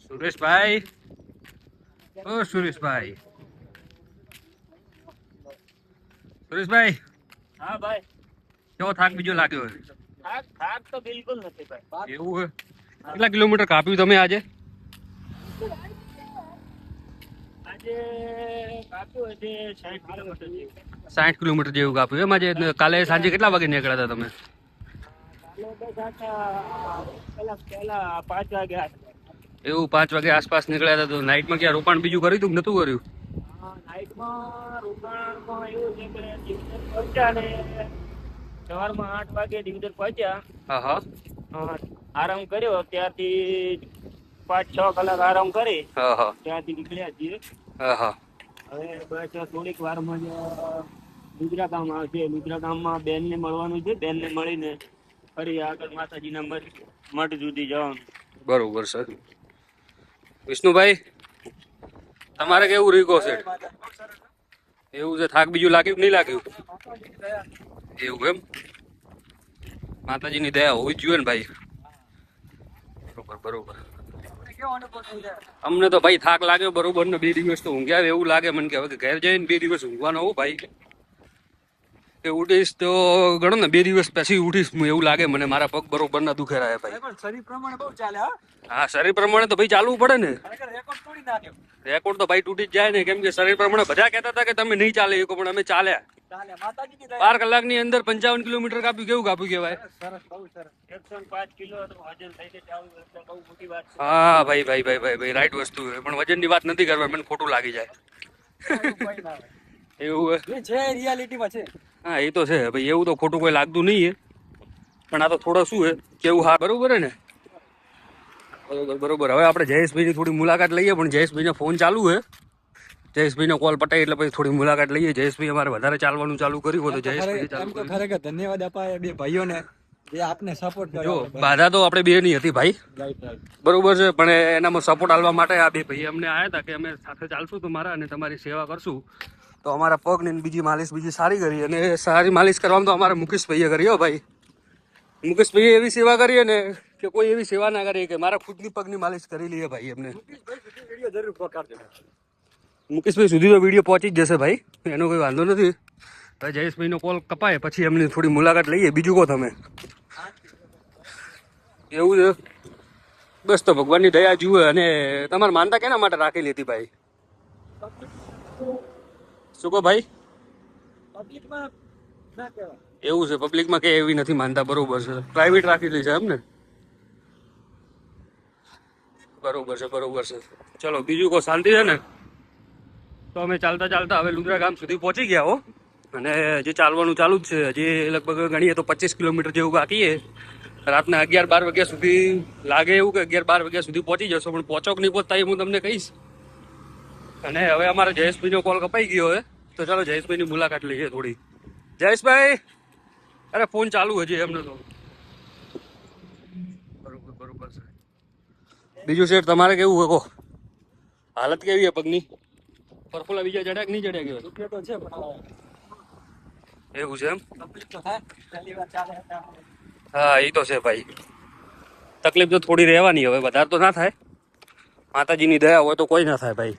સુરેશભાઈ, ઓ સુરેશભાઈ, સુરેશભાઈ, હા ભાઈ, કેવો થાક બીજો લાગ્યો? થાક તો બિલકુલ નથી ભાઈ. એવું હે? કેટલા કિલોમીટર કાપ્યું તમે આજે? આજે કાપ્યું હશે 60 કિલોમીટર જેવું. 60 કિલોમીટર જેવું કાપ્યું એમ આજે? કાલે સાંજે કેટલા વાગે નીકળ્યા હતા તમે? પહેલા 5 વાગ્યા. એવું 5 વાગે આસપાસ નીકળ્યા હતા. તો નાઇટમાં ક્યાં રોકાણ બીજું કર્યું હતું કે નતું કર્યું? નાઇટમાં રોકાણમાં એવું છે કે દિવદર પહોંચ્યા ને સવારમાં 8 વાગે દિવદર પહોંચ્યા. હા હા. આરામ કર્યો, ત્યારથી 5-6 કલાક આરામ કરી હા હા. ત્યાંથી નીકળ્યા છીએ. હા હા. હવે બસ થોડીક વારમાં જ લુદ્રા ગામ આવશે. લુદ્રા ગામમાં બેનને મળવાનું છે. બેનને મળીને ફરી આગળ માતાજીના મઠ સુધી જવાનું. બરોબર સર. વિષ્ણુભાઈ, તમારે કેવું રીકો છે? એવું છે? થાક બીજું લાગ્યું કે નહીં લાગ્યું? એવું એમ? માતાજીની દયા હોવી જ જોઈએ ને ભાઈ. બરોબર બરોબર. અમને તો ભાઈ થાક લાગ્યો બરોબર ને 2 દિવસ તો ઊંઘ્યા એવું લાગે મને કે હવે ઘેર જઈને 2 દિવસ ઊંઘવાનો હોઉં ભાઈ. એ ઉઠીશ તો ગણો ને 2 દિવસ પછી ઉઠીશ હું એવું લાગે મને. મારા પગ બરોબર ના દુખે રહ્યા ભાઈ. શરીર પ્રમાણે બહુ ચાલે. હા, શરીર પ્રમાણે તો ભાઈ ચાલવું પડે ને. રેકોર્ડ તોડી નાખ્યો. રેકોર્ડ તો ભાઈ તૂટી જ જાય ને, કેમ કે શરીર પ્રમાણે બધા કહેતા હતા કે તમે નહીં ચાલે પણ અમે ચાલ્યા. ચાલે માતાજીની દયા. 12 કલાકની અંદર 55 કિલોમીટર કાપ્યું. કેવું કાપ્યું કહેવાય? સરસ, બહુ સરસ. 105 કિલો વજન થઈને ચાલુ એટલે બહુ મોટી વાત છે. હા ભાઈ ભાઈ ભાઈ ભાઈ ભાઈ રાઈટ વસ્તુ છે. પણ વજનની વાત નથી કરવા, મને ખોટું લાગી જાય. કોઈ ના આવે. એવું હે? એ છે રિયાલિટીમાં છે. હા એ તો છે ભાઈ, એવું તો ખોટું કોઈ લાગતું નહીં હે. પણ આ તો થોડો શું હે કેવું. હા બરોબર હે ને? બરોબર બરોબર. હવે આપણે જયેશભાઈની થોડી મુલાકાત લઈએ, પણ જયેશભાઈને ફોન ચાલુ હે. જયેશભાઈનો કોલ પટાય એટલે પછી થોડી મુલાકાત લઈએ. જયેશભાઈ અમારે વધારે ચાલવાનું ચાલુ કર્યું હોય તો જયેશભાઈ ચાલુ કર્યું. ખરેખર ધન્યવાદ અપાય બે ભાઈઓને જે આપને સપોર્ટ જો કર્યો. બાધા તો આપણે બે ની હતી ભાઈ, રાઈટ રાઈટ. બરોબર છે. પણ એનામાં સપોર્ટ આલવા માટે આ બે ભાઈ અમને આવ્યા હતા કે અમે સાથે ચાલશું તમારા અને તમારી સેવા કરશું. તો અમારા પગની બીજી માલિશ બીજી સારી કરી, અને સારી માલિશ કરવાનું તો અમારા મુકેશભાઈએ કરી હો ભાઈ. મુકેશભાઈએ એવી સેવા કરી ને કે કોઈ એવી સેવા ના કરી કે મારા ખુદની પગની માલિશ કરી લઈએ ભાઈ એમને. જરૂર પકડજો. મુકેશભાઈ સુધી તો વિડીયો પહોંચી જ જશે ભાઈ, એનો કોઈ વાંધો નથી. હવે જયેશભાઈનો કોલ કપાય પછી એમની થોડી મુલાકાત લઈએ. બીજું કહો તમે? એવું છે? બસ તો ભગવાનની દયા જુએ. અને તમારે માનતા કેના માટે રાખેલી હતી ભાઈ? શું કહો ભાઈ? પબ્લિકમાં ના કહેવાય. એવું છે? પબ્લિકમાં કે એવી નથી માનતા. બરોબર છે. પ્રાઇવેટ રાખેલી છે એમ ને? બરોબર છે બરોબર છે. ચલો બીજું કહો, શાંતિ છે ને? તો અમે ચાલતા ચાલતા હવે લુદ્રા ગામ સુધી પહોંચી ગયા હો. અને જે ચાલવાનું ચાલુ જ છે. હજી લગભગ ગણીએ તો 25 કિલોમીટર જેવું બાકી છે. રાતના 11-12 વાગ્યા સુધી લાગે એવું કે 11-12 વાગ્યા સુધી પહોંચી જશો. પણ પહોંચો કે નહીં પહોંચતા એ હું તમને કહીશ. અને હવે અમારે જયેશભાઈનો કોલ કપાઈ ગયો હોય તો ચાલો જયેશભાઈની મુલાકાત લઈએ થોડી. જયેશભાઈ, અરે ફોન ચાલુ હજી એમને તો. બરોબર બરોબર છે. બીજું શેઠ તમારે કેવું હોય કહો? હાલત કેવી છે પગની? પરફોલા બીજા ચડ્યા કે નહીં ચડ્યા કહેવાય? રૂપિયા તો છે પણ એવું છે એમ? તકલીફ તો થાય. પહેલી વાર ચાલે એટલે હા એ તો છે ભાઈ. તકલીફ તો થોડી રહેવાની, હવે વધારે તો ના થાય. માતાજીની દયા હોય તો કોઈ ના થાય ભાઈ.